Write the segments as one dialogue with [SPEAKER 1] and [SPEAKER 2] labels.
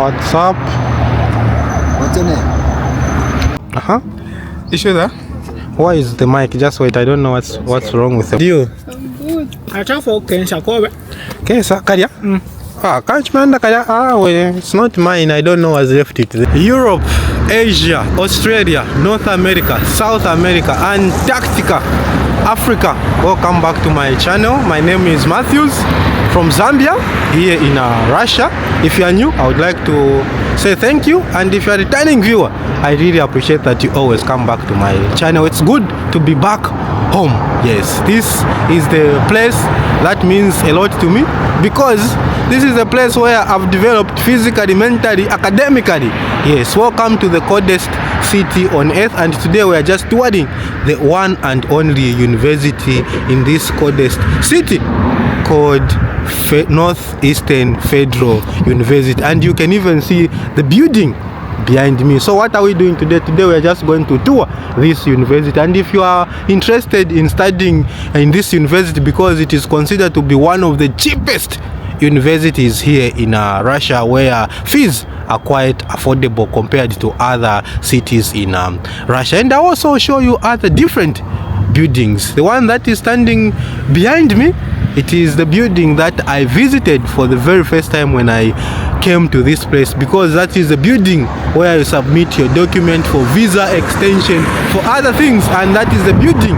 [SPEAKER 1] What's up?
[SPEAKER 2] What's your name?
[SPEAKER 1] Uh-huh.
[SPEAKER 3] You sure that?
[SPEAKER 1] Why is the mic? Just wait. I don't know what's wrong with it. You?
[SPEAKER 3] I'm good. I travel Kenya Kobe.
[SPEAKER 1] Okay, sir. Karia? Can't remember Karia. Well, it's not mine. I don't know what's left it there. Europe, Asia, Australia, North America, South America, Antarctica, Africa. Welcome back to my channel. My name is Matthews from Zambia, here in Russia. If you are new, I would like to say thank you, and if you are a returning viewer, I really appreciate that you always come back to my channel. It's good to be back home. Yes, this is the place that means a lot to me, because this is a place where I've developed physically, mentally, academically. Yes, welcome to the coldest city on earth, and today we are just touring the one and only university in this coldest city called Northeastern Federal University, and you can even see the building behind me. So what are we doing today? Today we are just going to tour this university, and if you are interested in studying in this university, because it is considered to be one of the cheapest universities here in Russia, where fees are quite affordable compared to other cities in Russia. And I'll also show you other different buildings. The one that is standing behind me, it is the building that I visited for the very first time when I came to this place, because that is the building where you submit your document for visa extension, for other things, and that is the building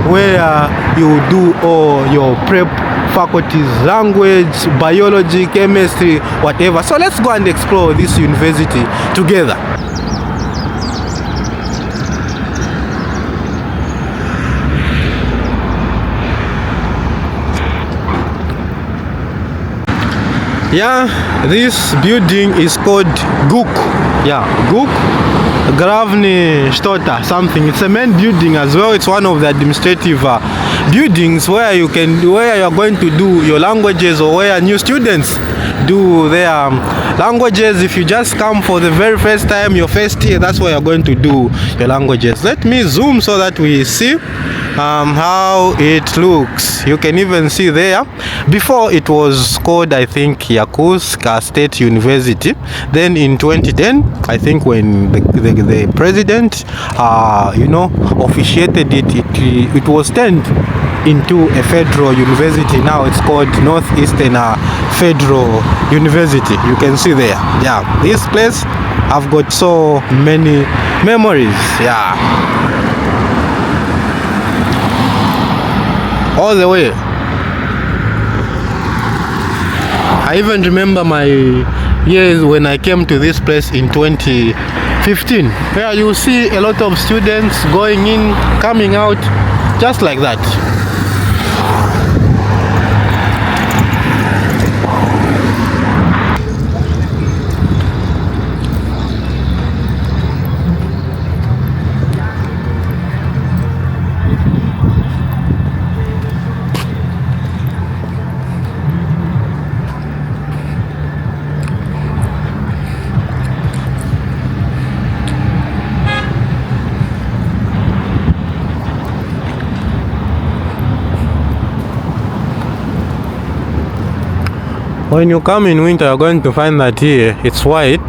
[SPEAKER 1] where you do all your prep faculties, language, biology, chemistry, whatever. So let's go and explore this university together. Yeah, this building is called GUK. Yeah, GUK Gravny Stota something. It's a main building as well. It's one of the administrative buildings where you are going to do your languages, or where new students do their languages. If you just come for the very first time, your first year, that's where you're going to do your languages. Let me zoom so that we see how it looks. You can even see there, before it was called, I think, Yakutsk State University. Then in 2010, I think, when the president officiated it was turned into a federal university. Now it's called Northeastern Federal University. You can see there. Yeah, this place, I've got so many memories. Yeah, all the way. I even remember my years when I came to this place in 2015, where you see a lot of students going in, coming out, just like that. When you come in winter, you're going to find that here it's white.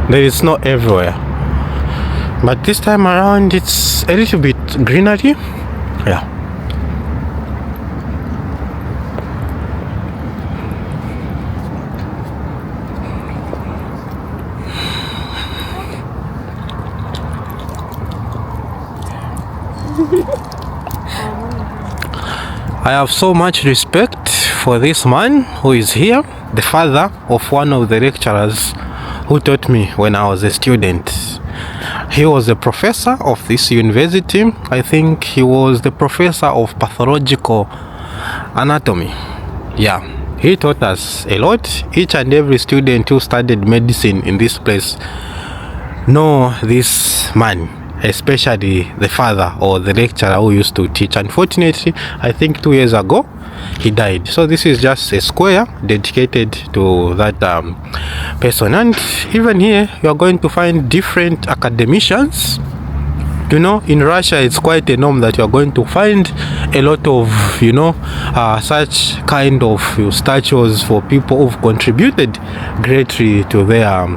[SPEAKER 1] There is snow everywhere, but this time around it's a little bit greenery. Yeah. I have so much respect for this man who is here, the father of one of the lecturers who taught me when I was a student. He was a professor of this university. I think he was the professor of pathological anatomy. Yeah, he taught us a lot. Each and every student who studied medicine in this place know this man, especially the father or the lecturer who used to teach. Unfortunately, I think 2 years ago he died. So this is just a square dedicated to that person. And even here you are going to find different academicians you know, in Russia it's quite a norm that you are going to find a lot of, you know, such kind of statues for people who've contributed greatly to their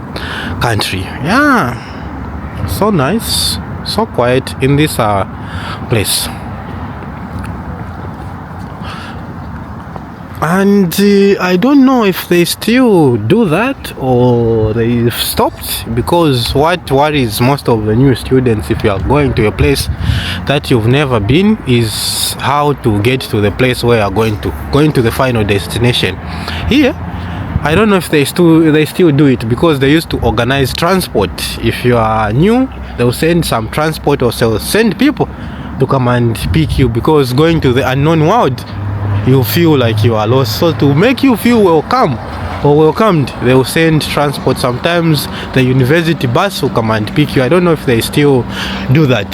[SPEAKER 1] country. Yeah, so nice, so quiet in this place. And I don't know if they still do that or they've stopped, because what worries most of the new students if you are going to a place that you've never been is how to get to the place where you're going to the final destination. Here I don't know if they still do it, because they used to organize transport. If you are new, they'll send some transport, or they'll send people to come and pick you, because going to the unknown world, you feel like you are lost. So to make you feel welcome or welcomed, they will send transport. Sometimes the university bus will come and pick you. I don't know if they still do that.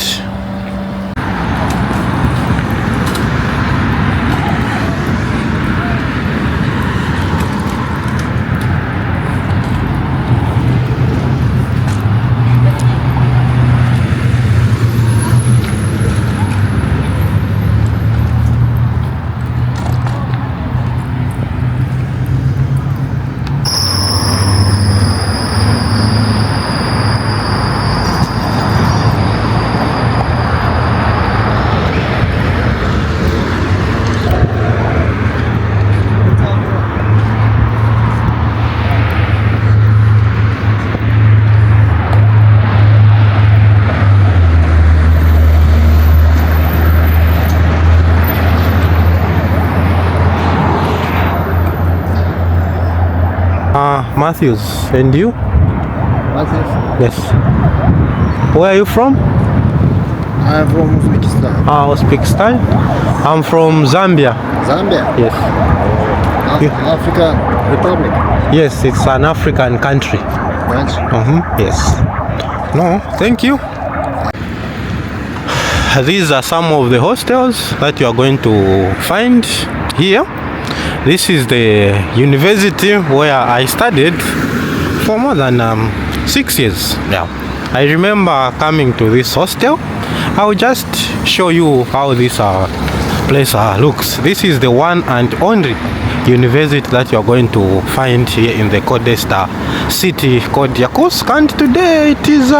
[SPEAKER 1] Matthews, and you?
[SPEAKER 2] Matthews?
[SPEAKER 1] Yes. Where are you from?
[SPEAKER 2] I'm from Uzbekistan.
[SPEAKER 1] Uzbekistan. I'm from Zambia.
[SPEAKER 2] Zambia?
[SPEAKER 1] Yes.
[SPEAKER 2] African Republic?
[SPEAKER 1] Yes, it's an African country. Yes. No, thank you. These are some of the hostels that you are going to find here. This is the university where I studied for more than 6 years. Yeah, I remember coming to this hostel. I'll just show you how this place looks. This is the one and only university that you're going to find here in the Coldest city called Yakutsk, and today it is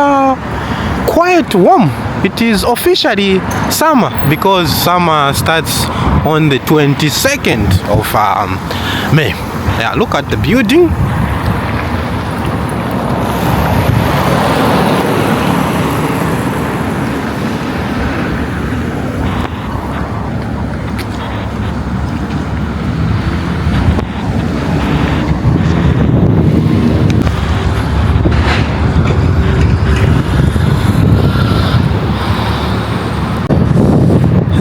[SPEAKER 1] quite warm. It is officially summer, because summer starts on the 22nd of May. Yeah, look at the building.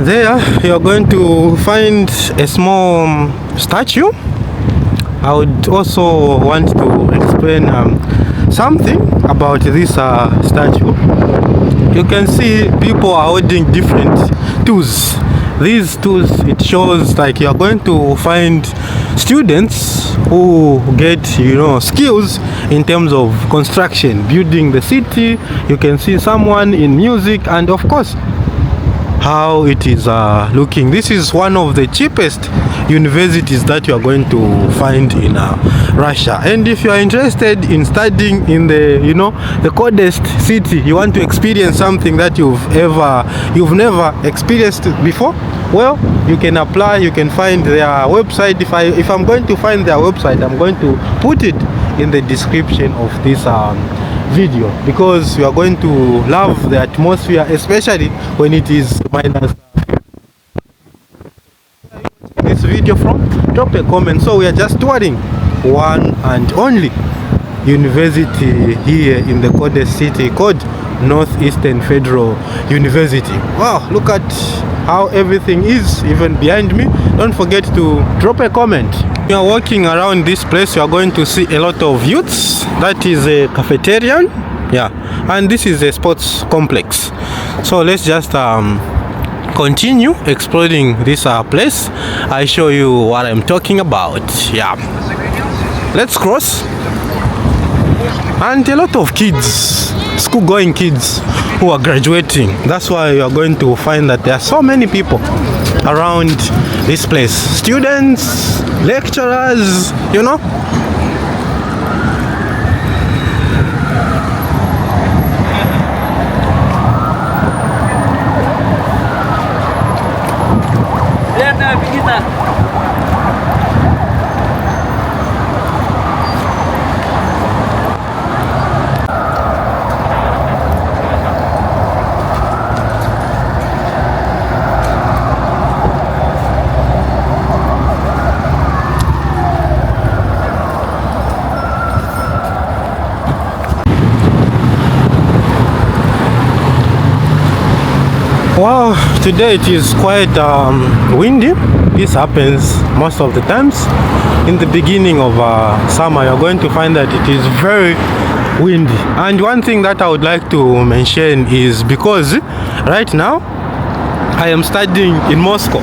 [SPEAKER 1] There you're going to find a small statue. I would also want to explain something about this statue. You can see people are holding different tools. These tools, it shows like you're going to find students who get, you know, skills in terms of construction, building the city. You can see someone in music, and of course how it is looking. This is one of the cheapest universities that you are going to find in Russia. And if you are interested in studying in the, you know, the coldest city, you want to experience something that you've never experienced before, well, you can apply. You can find their website. If I'm going to find their website, I'm going to put it in the description of this video, because you are going to love the atmosphere, especially when it is minus. This video from, drop a comment. So we are just touring one and only university here in the Coldest city called Northeastern Federal University. Wow, look at how everything is even behind me. Don't forget to drop a comment. You are walking around this place, you are going to see a lot of youths. That is a cafeteria, yeah, and this is a sports complex. So let's just continue exploring this place. I show you what I'm talking about. Yeah, let's cross. And a lot of kids, school-going kids, who are graduating. That's why you are going to find that there are so many people around this place. Students, lecturers, you know. Wow, today it is quite windy. This happens most of the times. In the beginning of summer, you're going to find that it is very windy. And one thing that I would like to mention is because right now I am studying in Moscow.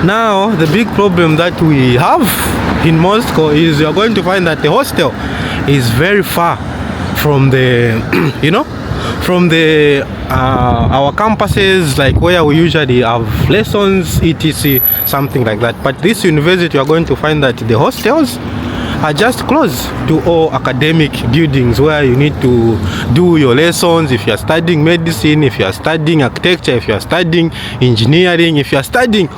[SPEAKER 1] Now the big problem that we have in Moscow is you're going to find that the hostel is very far from the you know, from the our campuses, like where we usually have lessons, etc, something like that. But this university, you are going to find that the hostels are just close to all academic buildings where you need to do your lessons. If you are studying medicine, if you are studying architecture, if you are studying engineering, if you are studying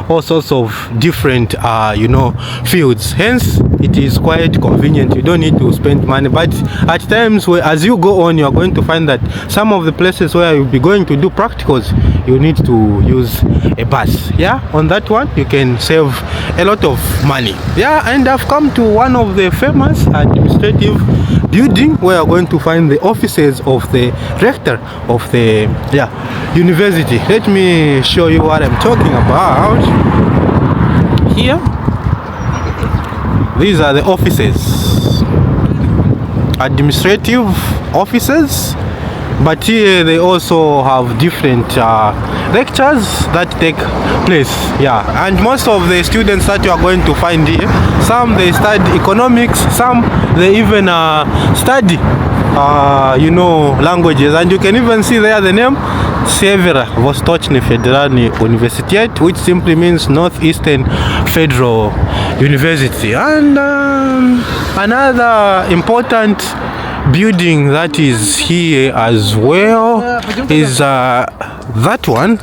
[SPEAKER 1] all sorts of different you know, fields. Hence it is quite convenient. You don't need to spend money. But at times where as you go on, you are going to find that some of the places where you'll be going to do practicals, you need to use a bus. Yeah, on that one you can save a lot of money. Yeah, and I've come to one of the famous administrative building where you're going to find the offices of the rector of the university. Let me show you what I'm talking about. Here, these are the offices, administrative offices, but here they also have different lectures that take place. Yeah, and most of the students that you are going to find here, some they study economics, some they even study you know, languages. And you can even see there the name Severa Vostochny Federalny Universitet, which simply means Northeastern Federal University. And another important building that is here as well is that one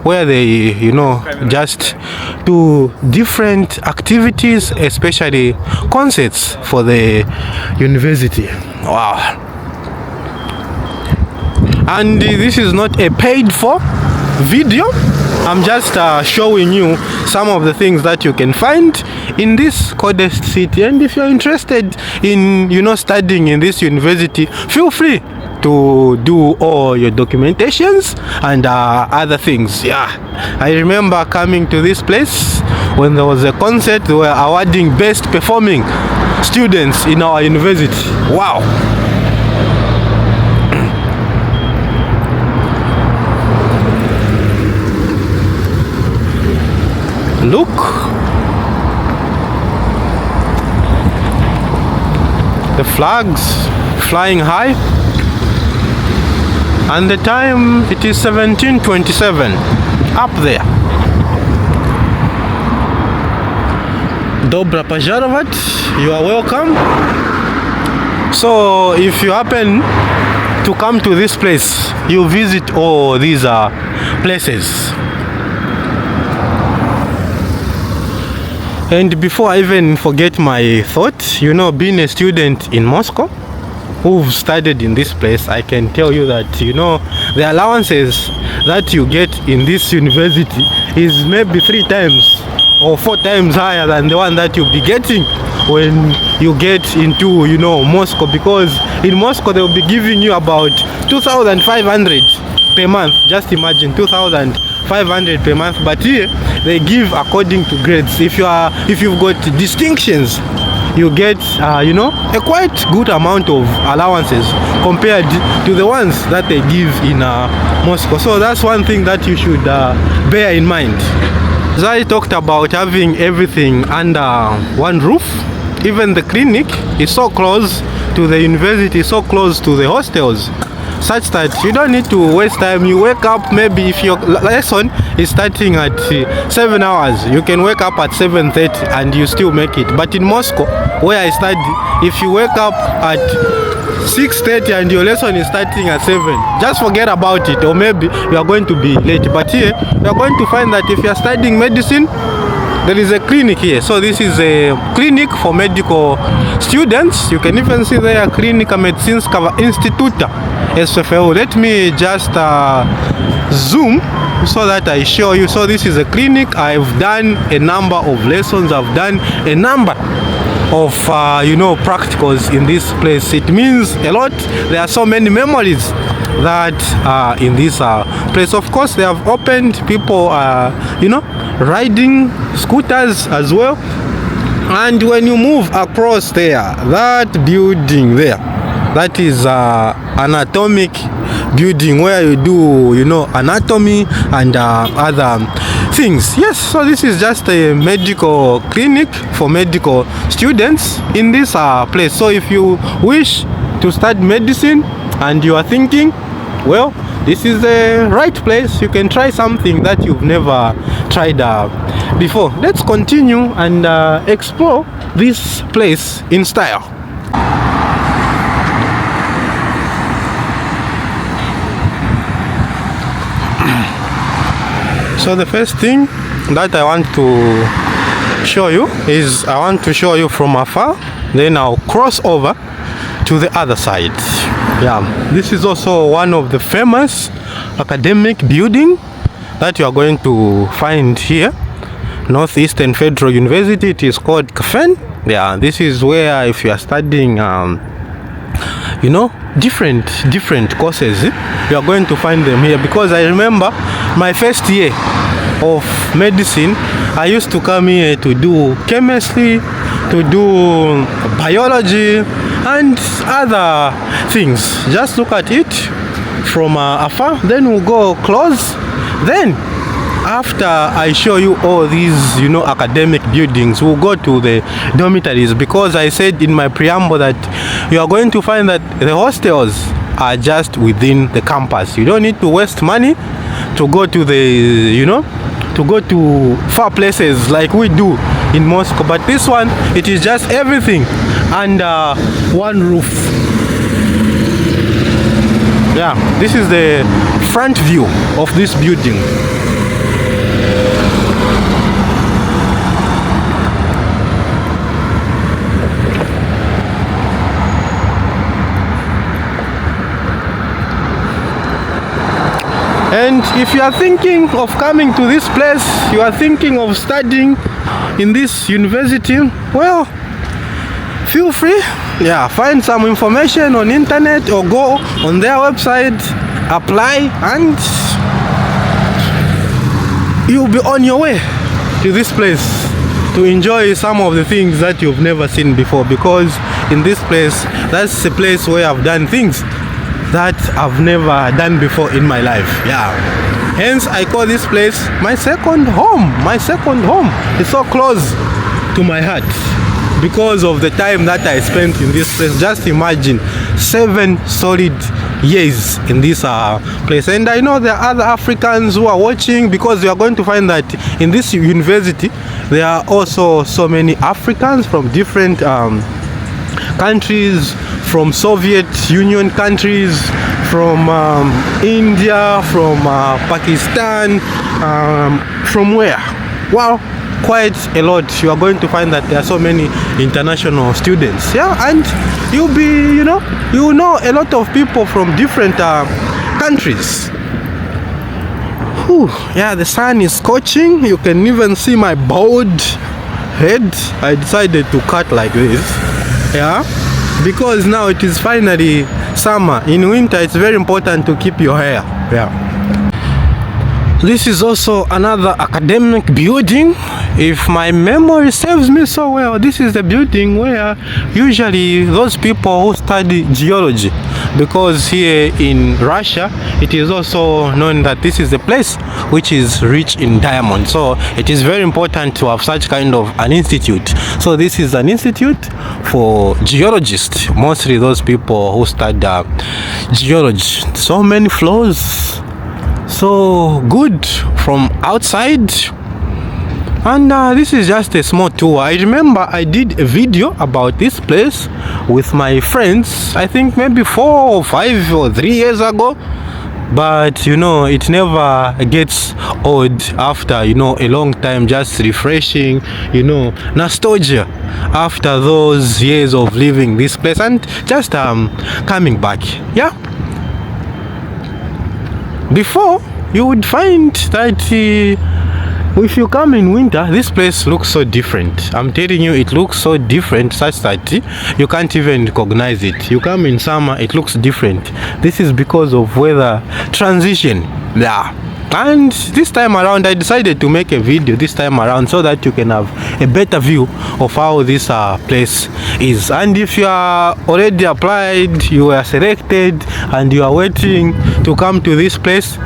[SPEAKER 1] where they, you know, just do different activities, especially concerts for the university. Wow. And this is not a paid for video. I'm just showing you some of the things that you can find in this Coldest city. And if you're interested in, you know, studying in this university, feel free to do all your documentations and other things. Yeah, I remember coming to this place when there was a concert. They were awarding best performing students in our university. Wow. Look, the flags flying high, and the time it is 17:27 up there. Dobra Pazharovat, you are welcome. So if you happen to come to this place, you visit all these places. And before I even forget my thought, you know, being a student in Moscow who've studied in this place, I can tell you that, you know, the allowances that you get in this university is maybe 3 times or 4 times higher than the one that you'll be getting when you get into, you know, Moscow. Because in Moscow they'll be giving you about 2,500 per month. Just imagine, 2,500 per month. But here they give according to grades. If you've got distinctions, you get you know, a quite good amount of allowances compared to the ones that they give in Moscow. So that's one thing that you should bear in mind. As I talked about having everything under one roof, even the clinic is so close to the university, so close to the hostels. such that you don't need to waste time. You wake up, maybe if your lesson is starting at 7 hours, you can wake up at 7:30 and you still make it. But in Moscow, where I study, if you wake up at 6:30 and your lesson is starting at 7, just forget about it, or maybe you are going to be late. But here you are going to find that if you are studying medicine, there is a clinic here. So this is a clinic for medical students. You can even see there Clinica Медицинского института SFL. Let me just zoom so that I show you. So this is a clinic. I've done a number of lessons. I've done a number of practicals in this place. It means a lot. There are so many memories that in this place. Of course, they have opened, people riding scooters as well. And when you move across there, that building there, that is anatomic building where you do anatomy and other things. Yes, so this is just a medical clinic for medical students in this place. So if you wish to study medicine and you are thinking, well, this is the right place, you can try something that you've never tried before. Let's continue and explore this place in style. So the first thing that I want to show you is I want to show you from afar, then I'll cross over to the other side. Yeah, this is also one of the famous academic building that you are going to find here, Northeastern Federal University. It is called KFEN. Yeah, this is where if you are studying different courses, you are going to find them here. Because I remember my first year of medicine, I used to come here to do chemistry, to do biology and other things. Just look at it from afar, then we'll go close. Then after I show you all these academic buildings, we'll go to the dormitories, because I said in my preamble that you are going to find that the hostels are just within the campus. You don't need to waste money to go to the to go to far places like we do in Moscow. But this one, it is just everything under one roof. Yeah, this is the front view of this building. And if you are thinking of coming to this place, you are thinking of studying in this university, well, feel free. Yeah, find some information on internet or go on their website, apply, and you'll be on your way to this place to enjoy some of the things that you've never seen before. Because in this place, that's the place where I've done things that I've never done before in my life. Yeah, hence I call this place my second home. My second home. It's so close to my heart because of the time that I spent in this place. Just imagine 7 solid years in this place. And I know there are other Africans who are watching, because you are going to find that in this university there are also so many Africans from different countries, from Soviet Union countries, from India, from Pakistan, from where? Well, quite a lot. You are going to find that there are so many international students. Yeah, and you'll be, you know a lot of people from different countries. Whew, yeah, the sun is scorching. You can even see my bald head. I decided to cut like this. Yeah, because now it is finally summer. In winter, it's very important to keep your hair. Yeah. This is also another academic building. If my memory serves me so well, this is the building where usually those people who study geology, because here in Russia it is also known that this is a place which is rich in diamonds, so it is very important to have such kind of an institute. So this is an institute for geologists, mostly those people who study geology. So many floors, so good from outside. And this is just a small tour. I remember I did a video about this place with my friends, I think maybe 4 or 5 or 3 years ago. But you know, it never gets old after, you know, a long time, just refreshing, you know, nostalgia after those years of living this place and just coming back. Yeah, before you would find that if you come in winter, this place looks so different. I'm telling you, it looks so different such that you can't even recognize it. You come in summer, it looks different. This is because of weather transition. Yeah. And this time around, I decided to make a video this time around so that you can have a better view of how this place is. And if you are already applied, you are selected, and you are waiting to come to this place,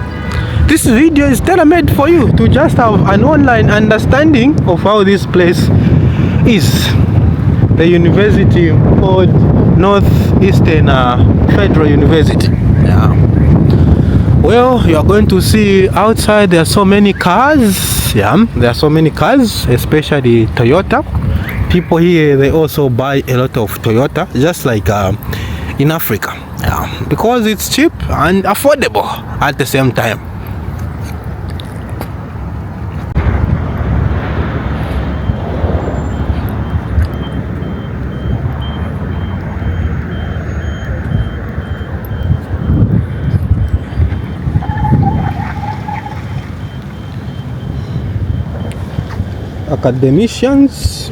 [SPEAKER 1] this video is tailor-made for you to just have an online understanding of how this place is. The university called Northeastern Federal University. Yeah. Well, you are going to see outside there are so many cars. Yeah, there are so many cars, especially Toyota. People here, they also buy a lot of Toyota, just like in Africa. Yeah, because it's cheap and affordable at the same time. Academicians.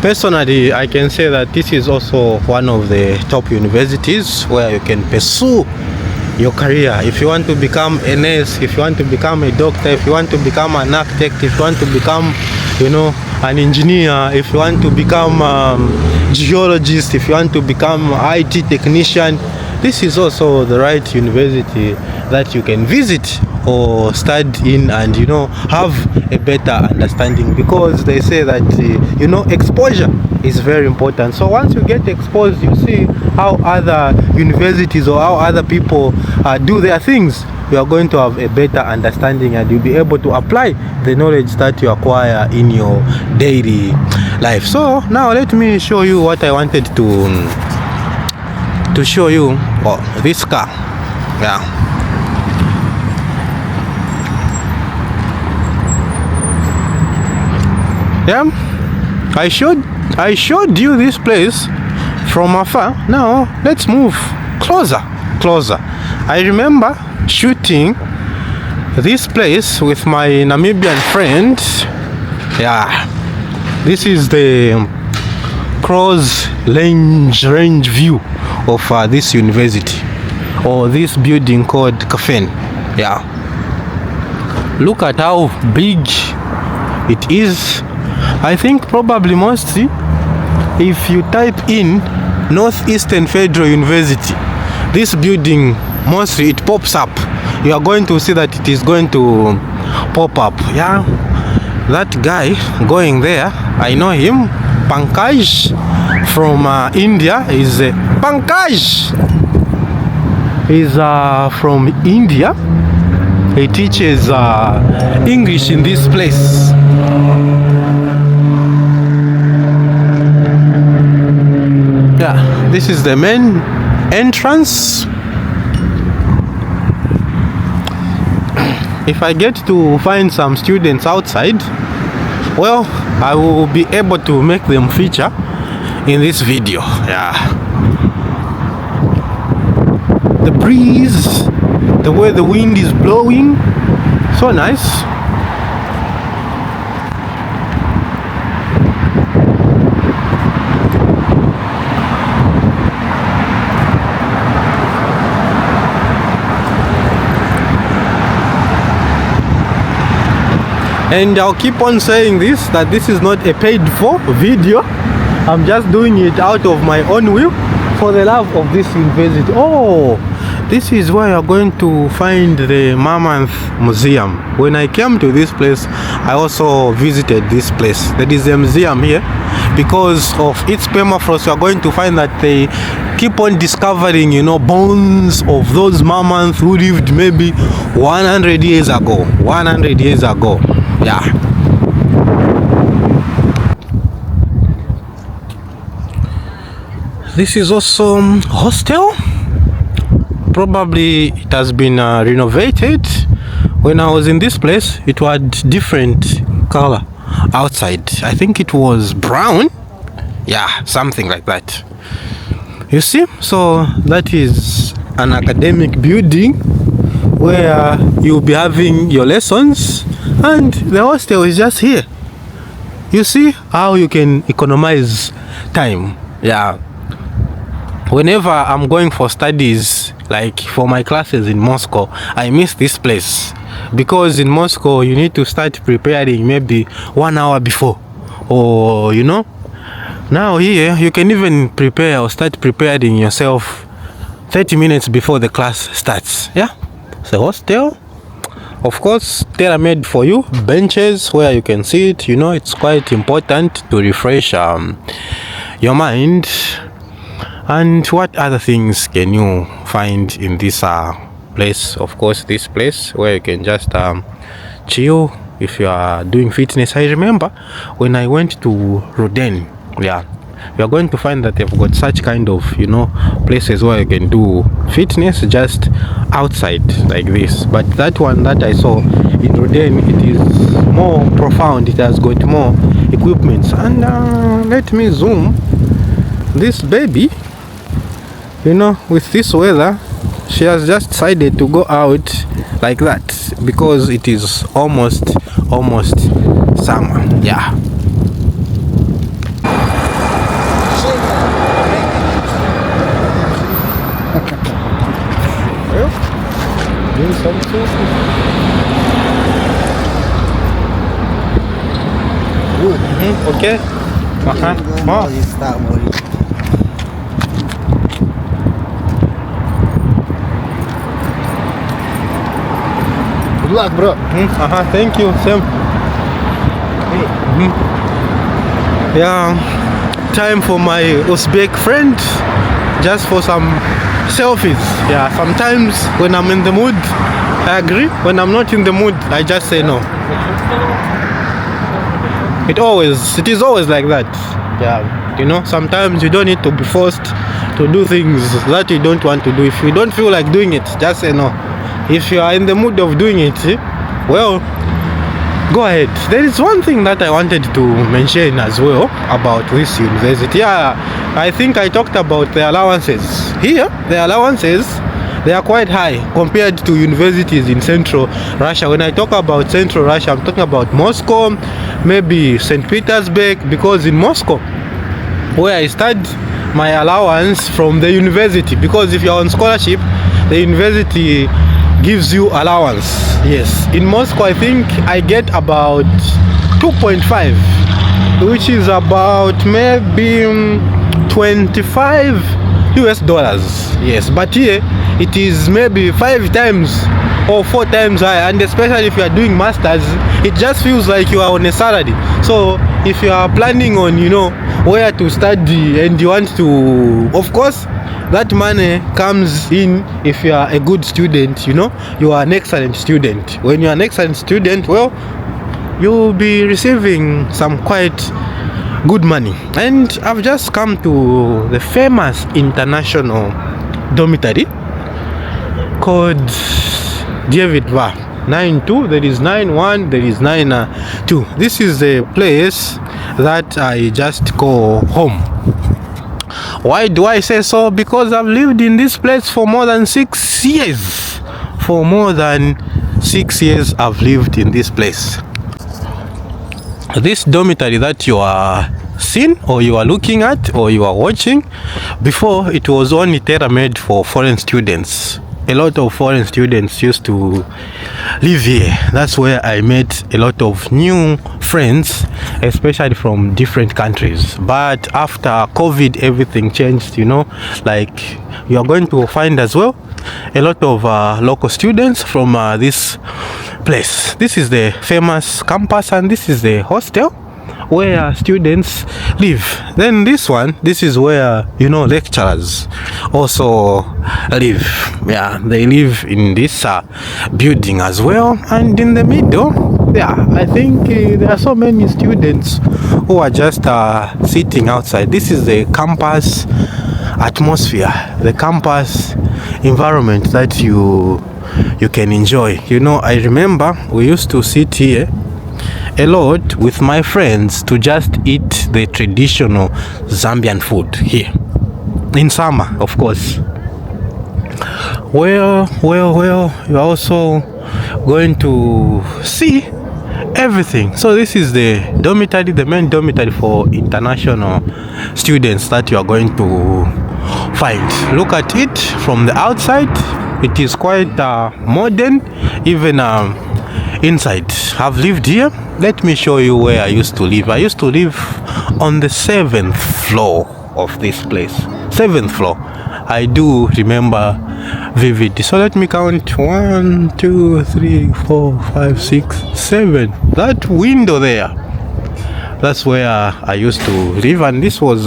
[SPEAKER 1] Personally, I can say that this is also one of the top universities where you can pursue your career. If you want to become a nurse, if you want to become a doctor, if you want to become an architect, if you want to become, you know, an engineer, if you want to become geologist, if you want to become IT technician, this is also the right university that you can visit or study in and, you know, have a better understanding, because they say that you know, exposure is very important. So once you get exposed, you see how other universities or how other people do their things, you are going to have a better understanding and you'll be able to apply the knowledge that you acquire in your daily life. So now let me show you what I wanted to show you. Oh, this car. Yeah. Yeah, I showed you this place from afar. Now let's move closer. I remember shooting this place with my Namibian friends. Yeah, this is the cross range view of this university or this building called Cafen. Yeah, look at how big it is. I think probably mostly if you type in Northeastern Federal University, this building mostly it pops up. You are going to see that it is going to pop up. Yeah, that guy going there, I know him, Pankaj from India. Is Pankaj is from India. He teaches English in this place. Yeah, this is the main entrance. If I get to find some students outside, well, I will be able to make them feature in this video. Yeah, the breeze, the way the wind is blowing, so nice. And I'll keep on saying this, that this is not a paid for video. I'm just doing it out of my own will for the love of this university. Oh, this is where you're going to find the Mammoth Museum. When I came to this place, I also visited this place. There is a museum here. Because of its permafrost, you are going to find that they keep on discovering, you know, bones of those mammoths who lived maybe 100 years ago. 100 years ago. Yeah. This is also hostel. Probably it has been renovated. When I was in this place, it was different color outside. I think it was brown. Yeah, something like that. You see? So that is an academic building where you'll be having your lessons, and the hostel is just here. You see how you can economize time. Yeah. Whenever I'm going for studies, like for my classes in Moscow, I miss this place. Because in Moscow, you need to start preparing maybe 1 hour before. Or, you know, now here, you can even prepare or start preparing yourself 30 minutes before the class starts. Yeah, it's a hostel. Of course, tailor-made for you. Benches where you can sit. You know, it's quite important to refresh your mind. And what other things can you find in this place? Of course, this place where you can just chill if you are doing fitness. I remember when I went to Roden, yeah, you are going to find that they've got such kind of, you know, places where you can do fitness just outside like this. But that one that I saw in Roden, it is more profound. It has got more equipment. And let me zoom this baby. You know, with this weather, she has just decided to go out like that because it is almost summer. Yeah. Okay.
[SPEAKER 2] Good luck, bro.
[SPEAKER 1] Thank you, Sam. Yeah, time for my Uzbek friend, just for some selfies. Yeah, sometimes when I'm in the mood, I agree. When I'm not in the mood, I just say no. It is always like that. Yeah, you know, sometimes you don't need to be forced to do things that you don't want to do. If you don't feel like doing it, just say no. If you are in the mood of doing it, well, go ahead. There is one thing that I wanted to mention as well about this university. Yeah, I think I talked about the allowances. Here, the allowances, they are quite high compared to universities in Central Russia. When I talk about Central Russia, I'm talking about Moscow, maybe St. Petersburg, because in Moscow, where I studied, my allowance from the university, because if you're on scholarship, the university gives you allowance. Yes, in Moscow I think I get about 2.5, which is about maybe $25. Yes, but here it is maybe 5 times or 4 times higher, and especially if you are doing masters, it just feels like you are on a salary. So if you are planning on, you know, where to study and you want to, of course, that money comes in if you are a good student, you know, you are an excellent student. When you are an excellent student, well, you will be receiving some quite good money. And I've just come to the famous international dormitory called David Va 9-2. There is 9-1, there is 9-2. This is a place that I just call home. Why do I say so? Because I've lived in this place for more than 6 years. For more than 6 years I've lived in this place. This dormitory that you are seeing, or you are looking at, or you are watching, before it was only tailor-made for foreign students. a lot of foreign students used to live here. That's where I met a lot of new friends, especially from different countries. But after COVID, everything changed, you know, like you are going to find as well a lot of local students from this place. This is the famous campus, and this is the hostel where students live. Then this is where, you know, lecturers also live. Yeah, they live in this building as well. And in the middle, yeah, I think there are so many students who are just sitting outside. This is the campus atmosphere, the campus environment that you can enjoy. You know, I remember we used to sit here a lot with my friends to just eat the traditional Zambian food here in summer, of course. Well, you're also going to see everything. So this is the dormitory, the main dormitory for international students that you are going to find. Look at it from the outside. It is quite modern, even inside. I've lived here. Let me show you where I used to live. I used to live on the 7th floor of this place. 7th floor. I do remember vividly. So let me count. 1, 2, 3, 4, 5, 6, 7. That window there, that's where I used to live. And this was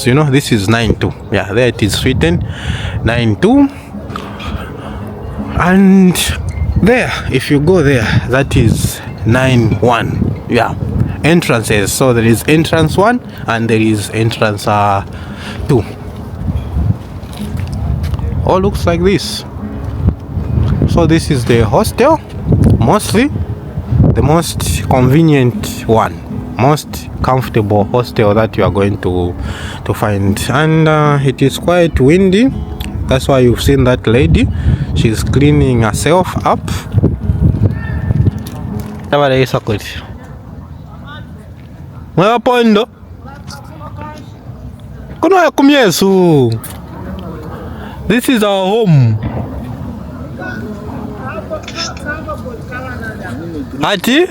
[SPEAKER 1] you know, this is 9-2. Yeah, there it is written 9-2. And there, if you go there, that is 9-1. Yeah, entrances. So there is entrance 1 and there is entrance 2. All looks like this. So this is the hostel, mostly the most convenient one, most comfortable hostel that you are going to find. And it is quite windy. That's why you've seen that lady. She's cleaning herself up. Mwa pondo. Kuno ya kumyesu. This is our home. Ati?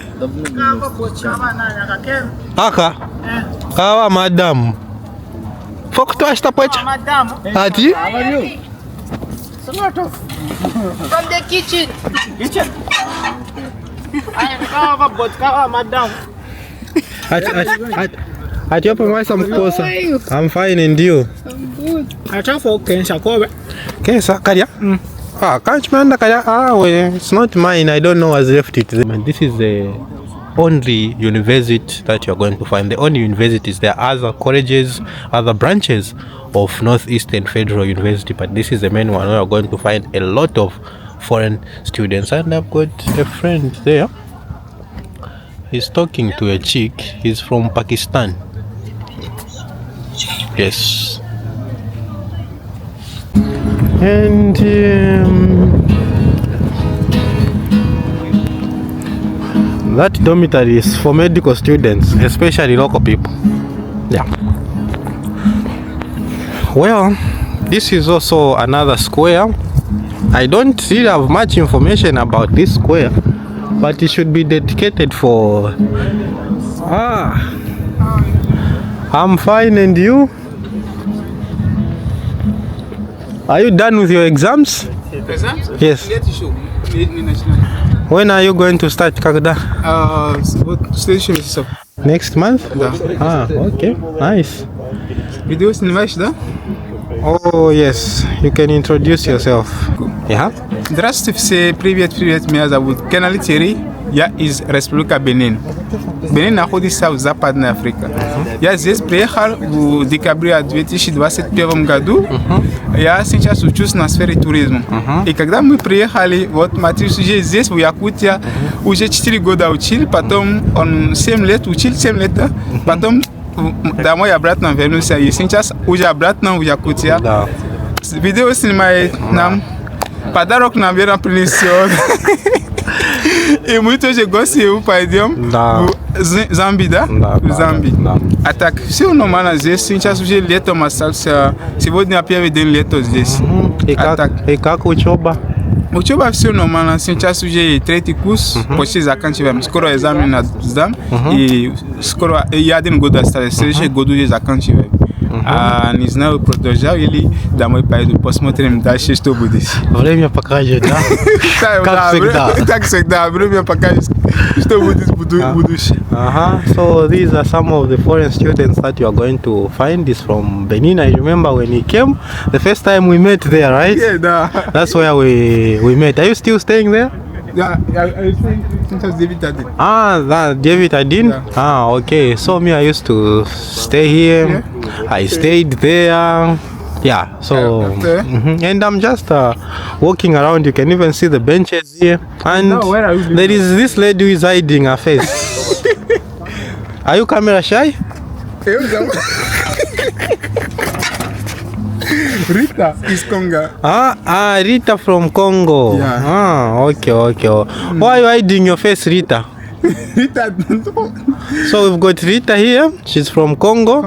[SPEAKER 1] Aka? Kawa madam. Fokto ashta pocha? Ati?
[SPEAKER 3] How are you? From the kitchen. Kitchen? I have kawa madam.
[SPEAKER 1] Ati yopo mwasa mkosa. I'm fine, and you?
[SPEAKER 3] I'm good. Achafu Kensha Kobe.
[SPEAKER 1] Kensa Karia? Can't remember Karia. Well, it's not mine. I don't know what's left it. And this is the only university that you're going to find. The only universities. There are other colleges, other branches of Northeastern Federal University, but this is the main one where you're going to find a lot of foreign students. And I've got a friend there. He's talking to a chick. He's from Pakistan. Yes. And that dormitory is for medical students, especially local people. Yeah. Well, this is also another square. I don't really have much information about this square, but it should be dedicated for... I'm fine, and you? Are you done with your exams?
[SPEAKER 3] Exams?
[SPEAKER 1] Yes. When are you going to start, Kagda?
[SPEAKER 3] Station is up.
[SPEAKER 1] Next month? Okay, nice.
[SPEAKER 3] Video снимаешь, да?
[SPEAKER 1] Oh, yes. You can introduce yourself. Yeah?
[SPEAKER 3] Здравствуйте все, привет, меня зовут Канали Терри, я из Республика Бенин. Бенин находится в Западной Африке. Я здесь приехал в декабре 2021 году. Я сейчас учусь на сфере туризма. И когда мы приехали, вот Матьюс уже здесь, в Якутии, уже 4 года учил, потом он 7 лет учил, 7 лет, потом домой обратно вернулся. И сейчас уже обратно в Якутии. Видео снимает нам. Подарок, наверное, принесет. E muito chegou-se o pai dele. Zambi, da? Zambi. Ataque. Se o nome às vezes, se já surge leto, mas se vou dar piada de letos desse.
[SPEAKER 1] E caco o choba.
[SPEAKER 3] O choba se o nome assim já surge três cursos, pois já quando tivemos escuro exame na exame e escuro e já tem gosto da seja gosto já quando tivemos. Nis não proteger ele dá meu pai do posso mostrar me dar xesto budis.
[SPEAKER 1] Olha minha pacagem, tá?
[SPEAKER 3] Tá que se dá, abre minha pacagem. Estou budis.
[SPEAKER 1] So these are some of the foreign students that you are going to find. Is from Benin. I remember when he came, the first time we met there, right?
[SPEAKER 3] Yeah,
[SPEAKER 1] that's where we met. Are you still staying there?
[SPEAKER 3] Yeah, I think since David Adin.
[SPEAKER 1] That David Adin?
[SPEAKER 3] Yeah.
[SPEAKER 1] Okay. So me, I used to stay here. Yeah. I stayed there. Yeah. So and I'm just walking around. You can even see the benches here. And there is this lady who is hiding her face. Are you camera shy?
[SPEAKER 3] Rita is Congo.
[SPEAKER 1] Rita from Congo.
[SPEAKER 3] Yeah.
[SPEAKER 1] Okay. Why are you hiding your face, Rita?
[SPEAKER 3] Rita.
[SPEAKER 1] So we've got Rita here. She's from Congo.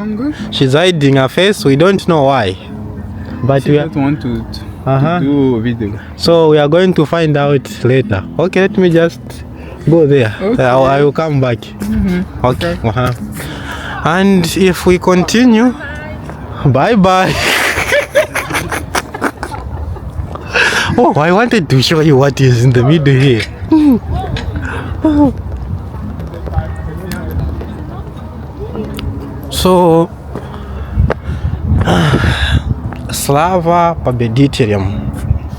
[SPEAKER 1] She's hiding her face. We don't know why. But
[SPEAKER 3] she don't want to do a video.
[SPEAKER 1] So we are going to find out later. Okay, let me just go there.
[SPEAKER 3] Okay.
[SPEAKER 1] I will come back. Okay. And if we continue, bye. Oh, I wanted to show you what is in the middle here. So, Slava Pobeditelem.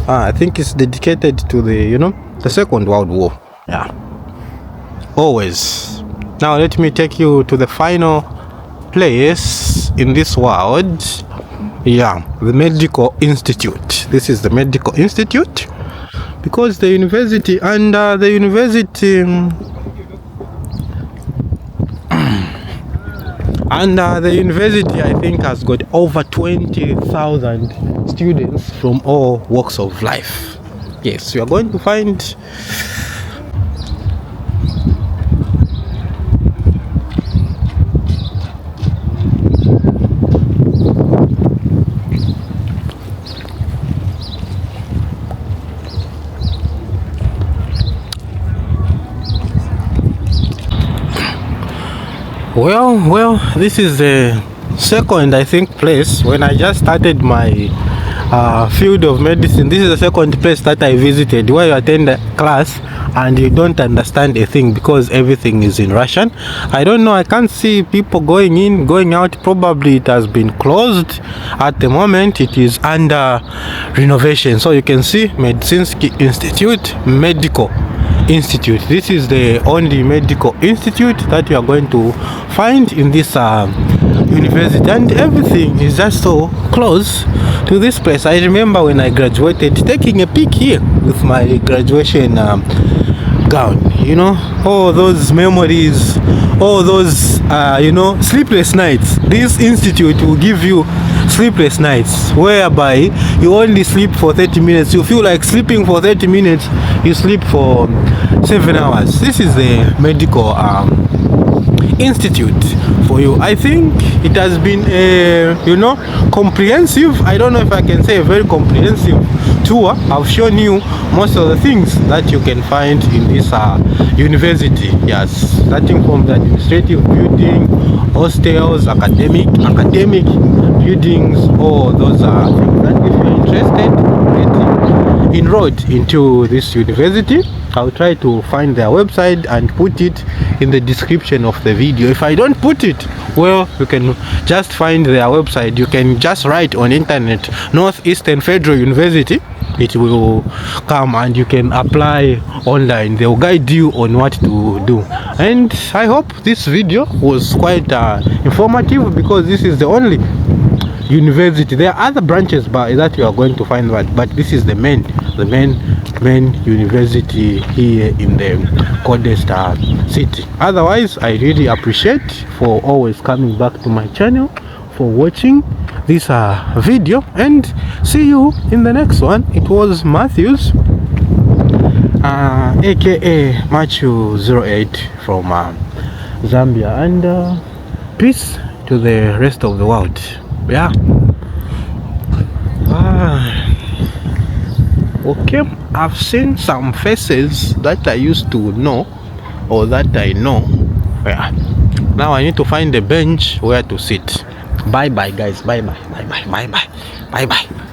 [SPEAKER 1] I think it's dedicated to the Second World War. Yeah. Always. Now let me take you to the final place in this world. Yeah, the Medical Institute. This is the Medical Institute because the university and the university I think has got over 20,000 students from all walks of life. Yes, we are going to find Well, this is the second, I think, place. When I just started my field of medicine, this is the second place that I visited where you attend a class and you don't understand a thing because everything is in Russian. I don't know, I can't see people going in, going out. Probably it has been closed at the moment. It is under renovation. So you can see Medicinsky Institute, Medical Institute. This is the only medical institute that you are going to find in this university, and everything is just so close to this place. I remember when I graduated taking a peek here with my graduation gown, all those memories, all those sleepless nights. This institute will give you sleepless nights whereby you only sleep for 30 minutes. You feel like sleeping for 30 minutes, you sleep for 7 hours. This is the medical institute for you. I think it has been a comprehensive, I don't know if I can say a very comprehensive tour. I've shown you most of the things that you can find in this university. Yes, starting from the administrative building, hostels, academic buildings, all those are things that if you're interested, get enrolled into this university. I'll try to find their website and put it in the description of the video. If I don't put it, well, you can just find their website. You can just write on internet Northeastern Federal University. It will come and you can apply online. They will guide you on what to do. And I hope this video was quite informative because this is the only university. There are other branches that you are going to find, but this is the main university here in the Coldest city. Otherwise, I really appreciate for always coming back to my channel, for watching this video, and see you in the next one. It was Matthews, aka Matthew08 from Zambia, and peace to the rest of the world. Yeah. Okay, I've seen some faces that I used to know or that I know. Yeah. Now I need to find a bench where to sit. Bye bye guys. Bye bye. Bye bye. Bye bye. Bye bye.